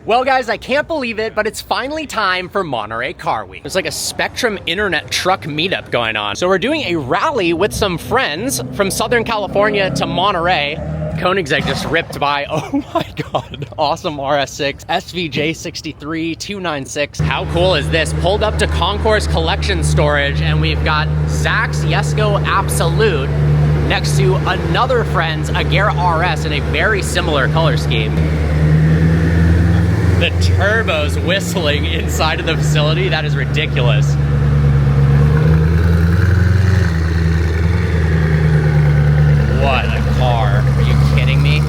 Well guys, I can't believe it, but it's finally time for Monterey Car Week. There's like a Spectrum internet truck meetup going on. So we're doing a rally with some friends from Southern California to Monterey. Koenigsegg just ripped by, oh my God, awesome RS6, SVJ 63, 296. How cool is this? Pulled up to Concourse Collection Storage and we've got Zach's Jesko Absolute next to another friend's Agera RS in a very similar color scheme. The turbo's whistling inside of the facility, that is ridiculous. What a car, are you kidding me?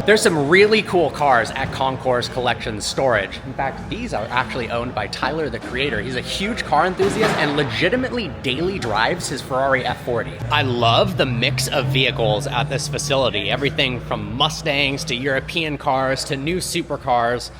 There's some really cool cars at Concourse Collection Storage. In fact, these are actually owned by Tyler, the creator. He's a huge car enthusiast and legitimately daily drives his Ferrari F40. I love the mix of vehicles at this facility. Everything from Mustangs to European cars to new supercars.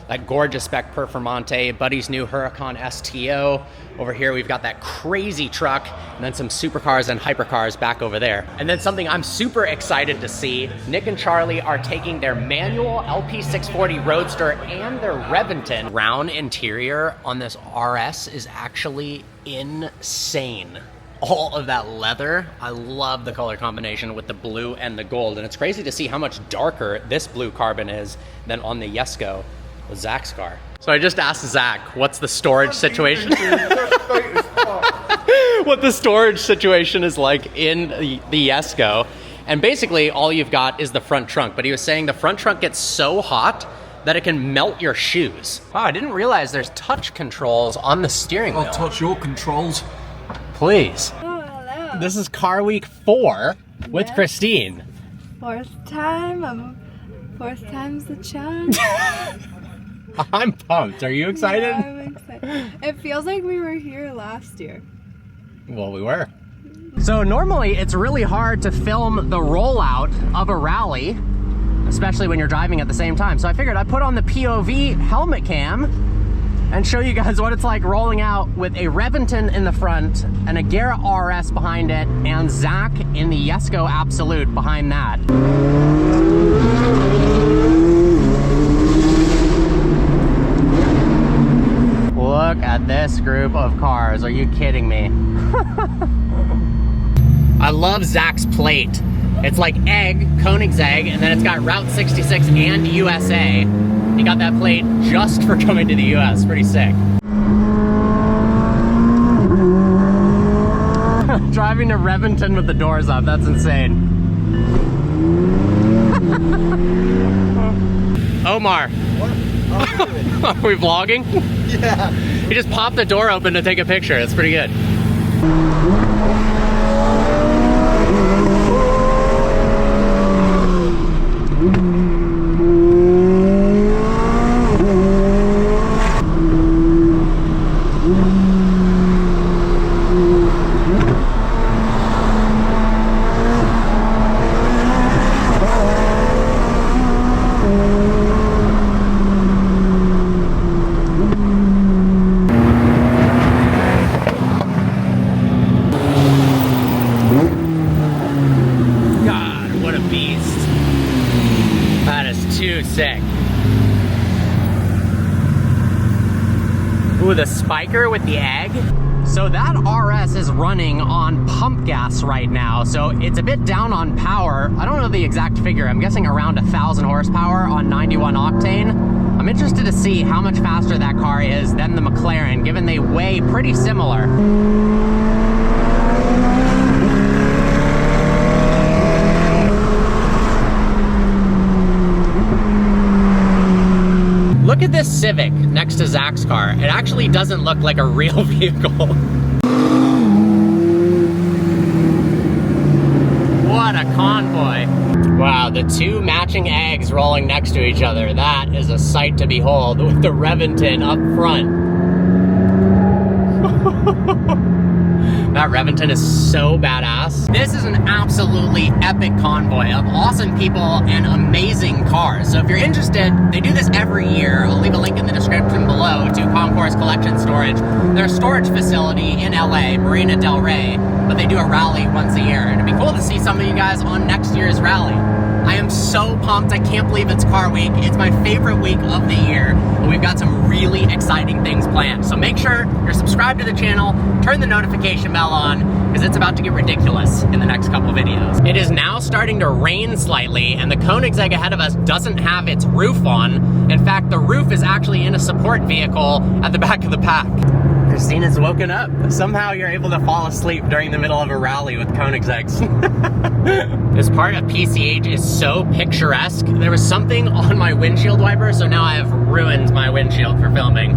That gorgeous spec Performante, Buddy's new Huracan STO. Over here we've got that crazy truck, and then some supercars and hypercars back over there. And then something I'm super excited to see, Nick and Charlie are taking their manual LP640 Roadster and their Reventon. Round interior on this RS is actually insane. All of that leather, I love the color combination with the blue and the gold, and it's crazy to see how much darker this blue carbon is than on the Jesko with Zach's car. So I just asked Zach, what's the storage situation? What the storage situation is like in the Jesko. And basically all you've got is the front trunk. But he was saying the front trunk gets so hot that it can melt your shoes. Wow, I didn't realize there's touch controls on the steering wheel. I'll touch your controls. Please. Oh, hello. This is car week 4 with Yeah. Christine. Fourth time's the charm. I'm pumped. Are you excited? Yeah, I'm excited. It feels like we were here last year. Well, we were. So normally it's really hard to film the rollout of a rally, especially when you're driving at the same time. So I figured I'd put on the POV helmet cam and show you guys what it's like rolling out with a Reventon in the front, an Agera RS behind it, and Zach in the Jesko Absolute behind that. Look at this group of cars. Are you kidding me? I love Zach's plate. It's like egg, Koenigsegg, and then it's got Route 66 and USA. He got that plate just for coming to the US. Pretty sick. Driving to Reventon with the doors up. That's insane. Omar. What? Are we vlogging? Yeah. You just popped the door open to take a picture. It's pretty good. Sick. Ooh, the spiker with the egg. So that RS is running on pump gas right now, so it's a bit down on power. I don't know the exact figure. I'm guessing around 1,000 horsepower on 91 octane. I'm interested to see how much faster that car is than the Mclaren, given they weigh pretty similar. Look at this Civic next to Zach's car. It actually doesn't look like a real vehicle. What a convoy. Wow, the two matching eggs rolling next to each other. That is a sight to behold with the Reventon up front. That Revington is so badass. This is an absolutely epic convoy of awesome people and amazing cars. So if you're interested, they do this every year. I'll leave a link in the description below to Concourse Collection Storage. They're a storage facility in LA, Marina Del Rey, but they do a rally once a year. And it'd be cool to see some of you guys on next year's rally. I am so pumped. I can't believe it's car week. It's my favorite week of the year. And we've got some really exciting things planned. So make sure you're subscribed to the channel, turn the notification bell on, because it's about to get ridiculous in the next couple videos. It is now starting to rain slightly, and the Koenigsegg ahead of us doesn't have its roof on. In fact, the roof is actually in a support vehicle at the back of the pack. Christina's woken up. Somehow you're able to fall asleep during the middle of a rally with Koenigsegg's. This part of PCH is so picturesque. There was something on my windshield wiper, so now I have ruined my windshield for filming.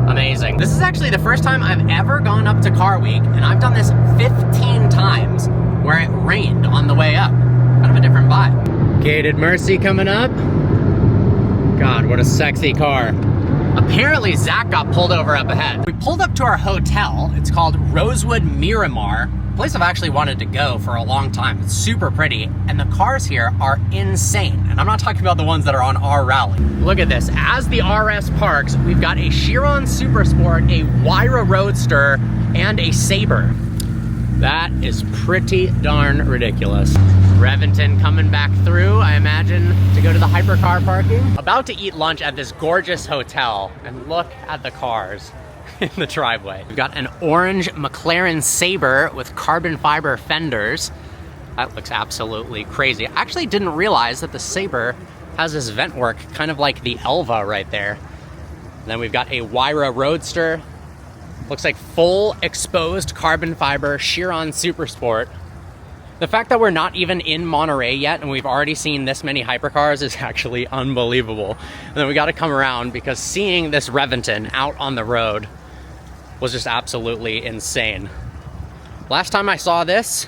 Amazing. This is actually the first time I've ever gone up to Car Week, and I've done this 15 times where it rained on the way up. Kind of a different vibe. Gated Mercy coming up. God, what a sexy car. Apparently, Zach got pulled over up ahead. We pulled up to our hotel. It's called Rosewood Miramar. A place I've actually wanted to go for a long time. It's super pretty, and the cars here are insane. And I'm not talking about the ones that are on our rally. Look at this. As the RS parks, we've got a Chiron Supersport, a Wyra Roadster, and a Sabre. That is pretty darn ridiculous. Revington coming back through, I imagine, to go to the hypercar parking. About to eat lunch at this gorgeous hotel, and look at the cars in the driveway. We've got an orange McLaren Sabre with carbon fiber fenders. That looks absolutely crazy. I actually didn't realize that the Sabre has this vent work, kind of like the Elva right there. And then we've got a Wyra Roadster. Looks like full exposed carbon fiber Chiron Supersport. The fact that we're not even in Monterey yet and we've already seen this many hypercars is actually unbelievable. And then we got to come around because seeing this Revington out on the road was just absolutely insane. Last time I saw this,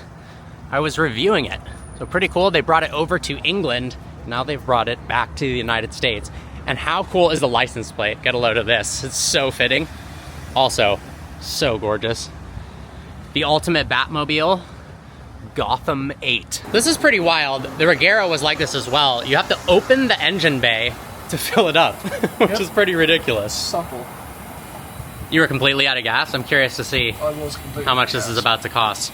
I was reviewing it. So pretty cool. They brought it over to England. Now they've brought it back to the United States. And how cool is the license plate? Get a load of this. It's so fitting. Also, so gorgeous. The ultimate Batmobile, Gotham 8. This is pretty wild. The Agera was like this as well. You have to open the engine bay to fill it up, which is pretty ridiculous. Supple. You were completely out of gas? I'm curious to see how much this is about to cost.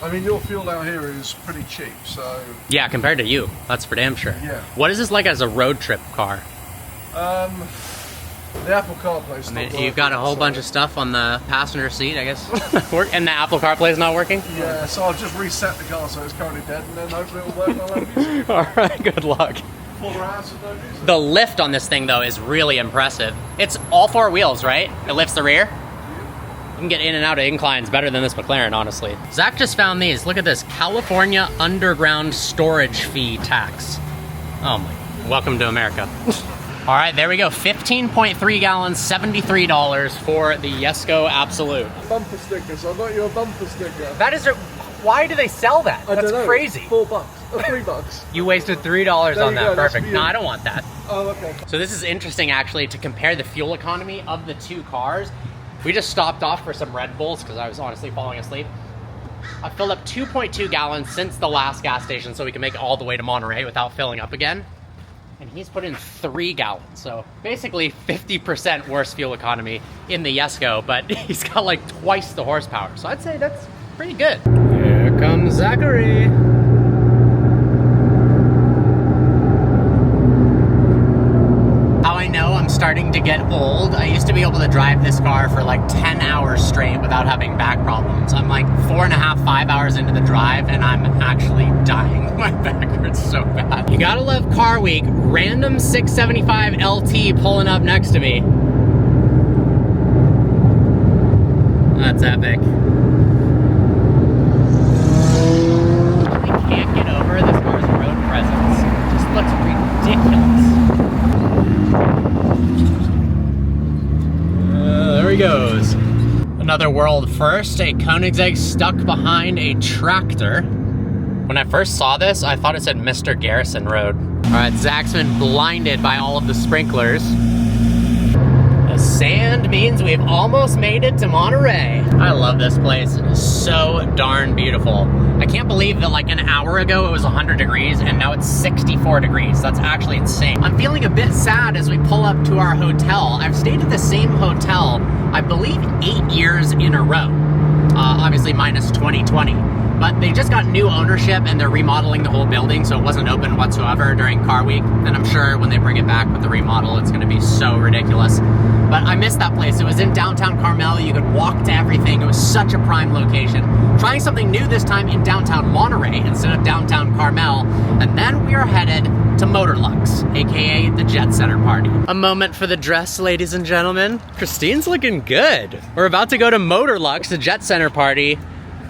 I mean, your fuel down here is pretty cheap, so... Yeah, compared to you. That's for damn sure. Yeah. What is this like as a road trip car? The Apple CarPlay is not working. You've got a whole bunch of stuff on the passenger seat, I guess. And the Apple CarPlay is not working? Yeah, so I've just reset the car so it's currently dead, and then hopefully it'll work while I'm using it. Alright, good luck. 4 hours of no music. The lift on this thing, though, is really impressive. It's all 4 wheels, right? It lifts the rear? You can get in and out of inclines better than this McLaren, honestly. Zach just found these. Look at this. California Underground Storage Fee Tax. Oh my. Welcome to America. All right, there we go. 15.3 gallons, $73 for the Yesco Absolute. Bumper stickers. I got you a bumper sticker. That is... Why do they sell that? I That's don't know. crazy. $4 or $3. You wasted $3 on that. Go, Perfect. No, I don't want that. Oh, okay. So this is interesting, actually, to compare the fuel economy of the two cars. We just stopped off for some Red Bulls because I was honestly falling asleep. I filled up 2.2 gallons since the last gas station so we can make it all the way to Monterey without filling up again. And he's put in 3 gallons. So basically 50% worse fuel economy in the Yesco, but he's got like twice the horsepower. So I'd say that's pretty good. Here comes Zachary. How I know I'm starting to get old, I used to be able to drive this car for like 10 hours straight without having back problems. I'm like 4.5, 5 hours into the drive and I'm actually dying. My back hurts so bad. You gotta love Car Week. Random 675 LT pulling up next to me. That's epic. I can't get over this car's road presence. It just looks ridiculous. There he goes. Another world first, a Koenigsegg stuck behind a tractor. When I first saw this, I thought it said Mr. Garrison Road. All right, Zach's been blinded by all of the sprinklers. As Sand means we've almost made it to Monterey. I love this place. It is so darn beautiful. I can't believe that like an hour ago it was 100 degrees and now it's 64 degrees. That's actually insane. I'm feeling a bit sad as we pull up to our hotel. I've stayed at the same hotel, I believe 8 years in a row. Obviously minus 2020. But they just got new ownership and they're remodeling the whole building, so it wasn't open whatsoever during Car Week. And I'm sure when they bring it back with the remodel, it's gonna be so ridiculous. But I missed that place. It was in downtown Carmel. You could walk to everything. It was such a prime location. Trying something new this time in downtown Monterey instead of downtown Carmel. And then we are headed to Motorlux, AKA the Jet Center party. A moment for the dress, ladies and gentlemen. Christine's looking good. We're about to go to Motorlux, the Jet Center party.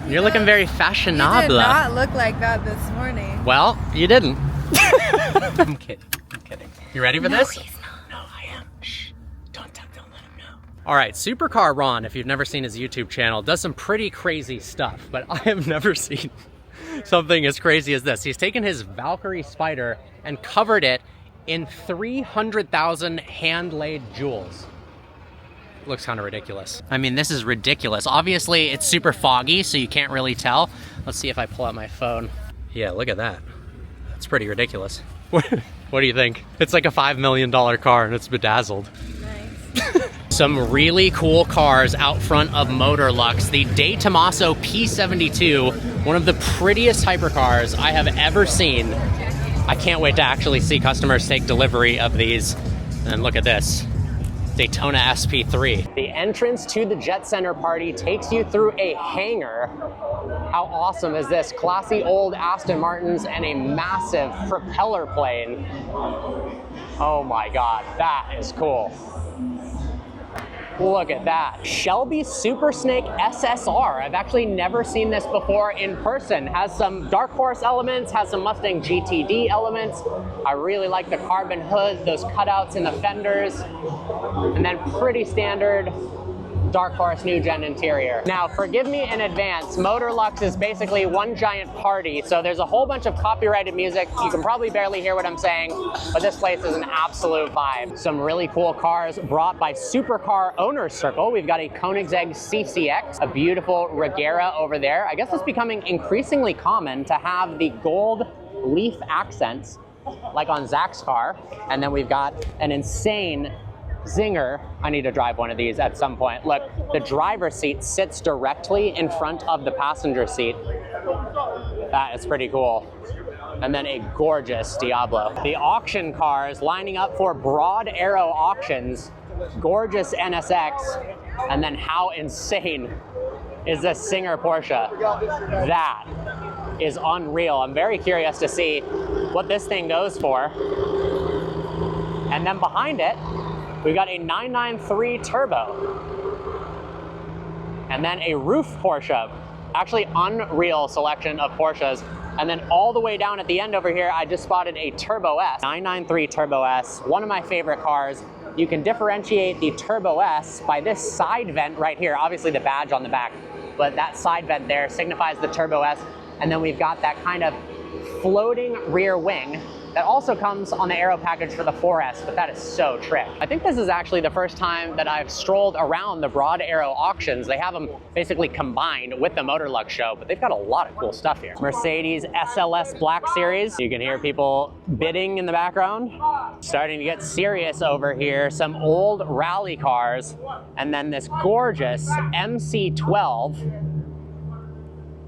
You're looking very fashionable. You did not look like that this morning. Well, you didn't. I'm kidding. I'm kidding. You ready for this? He's not. No, I am. Shh. Don't let him know. All right, Supercar Ron, if you've never seen his YouTube channel, does some pretty crazy stuff, but I have never seen something as crazy as this. He's taken his Valkyrie Spider and covered it in 300,000 hand-laid jewels. Looks kind of ridiculous. I mean, this is ridiculous. Obviously, it's super foggy, so you can't really tell. Let's see if I pull out my phone. Yeah, look at that. That's pretty ridiculous. What do you think? It's like a $5 million car and it's bedazzled. Nice. Some really cool cars out front of Motorlux. The De Tomaso P72, one of the prettiest hypercars I have ever seen. I can't wait to actually see customers take delivery of these. And look at this. Daytona SP3. The entrance to the Jet Center party takes you through a hangar. How awesome is this? Classy old Aston Martins and a massive propeller plane. Oh my God, that is cool. Look at that. Shelby Super Snake SSR. I've actually never seen this before in person. Has some Dark Horse elements, has some Mustang GTD elements. I really like the carbon hood, those cutouts in the fenders, and then pretty standard Dark Horse new gen interior. Now, forgive me in advance, Motorlux is basically one giant party, so there's a whole bunch of copyrighted music. You can probably barely hear what I'm saying, but this place is an absolute vibe. Some really cool cars brought by Supercar Owners Circle. We've got a Koenigsegg CCX, a beautiful Regera over there. I guess it's becoming increasingly common to have the gold leaf accents, like on Zach's car, and then we've got an insane Zinger. I need to drive one of these at some point. Look, the driver's seat sits directly in front of the passenger seat. That is pretty cool. And then a gorgeous Diablo. The auction cars lining up for Broad Arrow auctions. Gorgeous NSX. And then how insane is this Singer Porsche? That is unreal. I'm very curious to see what this thing goes for. And then behind it, we've got a 993 Turbo. And then a roof Porsche. Actually, unreal selection of Porsches. And then all the way down at the end over here, I just spotted a Turbo S. 993 Turbo S, one of my favorite cars. You can differentiate the Turbo S by this side vent right here. Obviously the badge on the back, but that side vent there signifies the Turbo S. And then we've got that kind of floating rear wing that also comes on the aero package for the 4S, but that is so trick. I think this is actually the first time that I've strolled around the Broad Arrow auctions. They have them basically combined with the Motorlux show, but they've got a lot of cool stuff here. Mercedes SLS Black Series. You can hear people bidding in the background. Starting to get serious over here. Some old rally cars, and then this gorgeous MC12.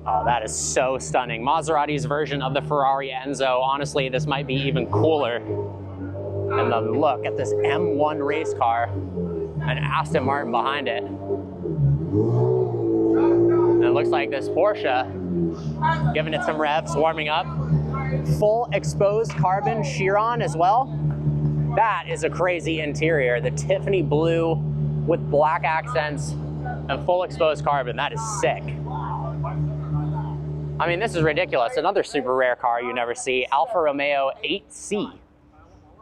Oh, that is so stunning. Maserati's version of the Ferrari Enzo. Honestly, this might be even cooler. And then look at this M1 race car and Aston Martin behind it. And it looks like this Porsche, giving it some revs, warming up. Full exposed carbon Chiron as well. That is a crazy interior. The Tiffany blue with black accents and full exposed carbon. That is sick. I mean, this is ridiculous. Another super rare car you never see, Alfa Romeo 8C.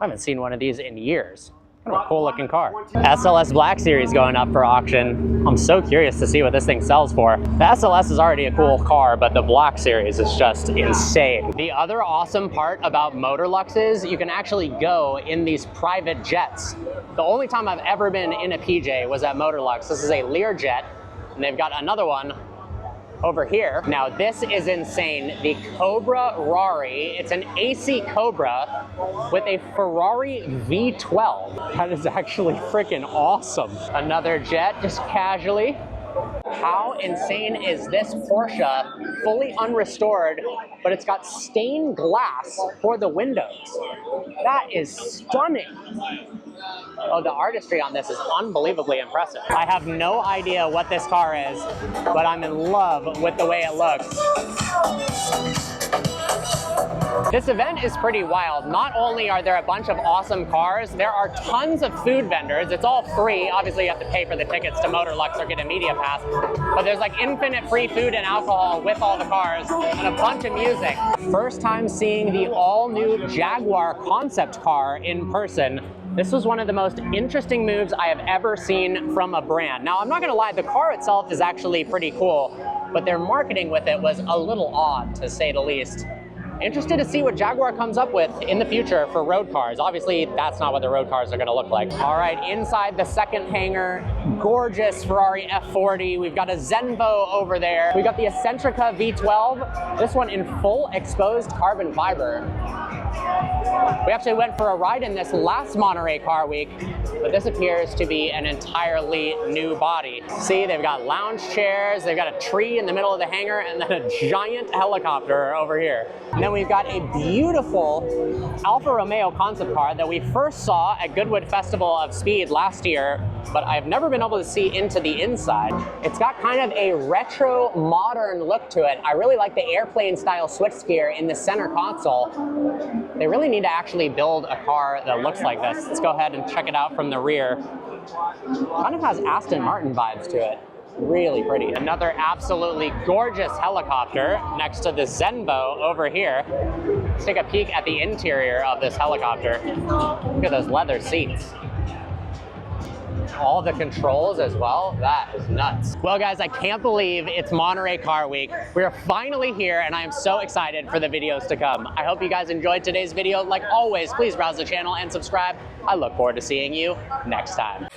I haven't seen one of these in years. Kind of a cool looking car. SLS Black Series going up for auction. I'm so curious to see what this thing sells for. The SLS is already a cool car, but the Black Series is just insane. The other awesome part about Motorlux is you can actually go in these private jets. The only time I've ever been in a PJ was at Motorlux. This is a Learjet, and they've got another one over here. Now this is insane. The Cobra Rari. It's an AC Cobra with a Ferrari V12. That is actually freaking awesome. Another jet, just casually. How insane is this Porsche? Fully unrestored, but it's got stained glass for the windows. That is stunning. Oh, the artistry on this is unbelievably impressive. I have no idea what this car is, but I'm in love with the way it looks. This event is pretty wild. Not only are there a bunch of awesome cars, there are tons of food vendors. It's all free. Obviously, you have to pay for the tickets to Motorlux or get a media pass. But there's like infinite free food and alcohol with all the cars and a bunch of music. First time seeing the all-new Jaguar concept car in person. This was one of the most interesting moves I have ever seen from a brand. Now, I'm not gonna lie, the car itself is actually pretty cool, but their marketing with it was a little odd, to say the least. Interested to see what Jaguar comes up with in the future for road cars. Obviously, that's not what the road cars are gonna look like. All right, inside the second hangar, gorgeous Ferrari F40. We've got a Zenvo over there. We got the Eccentrica V12. This one in full exposed carbon fiber. We actually went for a ride in this last Monterey Car Week, but this appears to be an entirely new body. See, they've got lounge chairs, they've got a tree in the middle of the hangar, and then a giant helicopter over here. And then we've got a beautiful Alfa Romeo concept car that we first saw at Goodwood Festival of Speed last year, but I've never been able to see into the inside. It's got kind of a retro modern look to it. I really like the airplane style switchgear in the center console. They really need to actually build a car that looks like this. Let's go ahead and check it out from the rear. Kind of has Aston Martin vibes to it. Really pretty. Another absolutely gorgeous helicopter next to the Zenvo over here. Let's take a peek at the interior of this helicopter. Look at those leather seats. All the controls as well, that is nuts. Well guys, I can't believe it's Monterey Car Week. We are finally here and I am so excited for the videos to come. I hope you guys enjoyed today's video. Like always, please browse the channel and subscribe. I look forward to seeing you next time.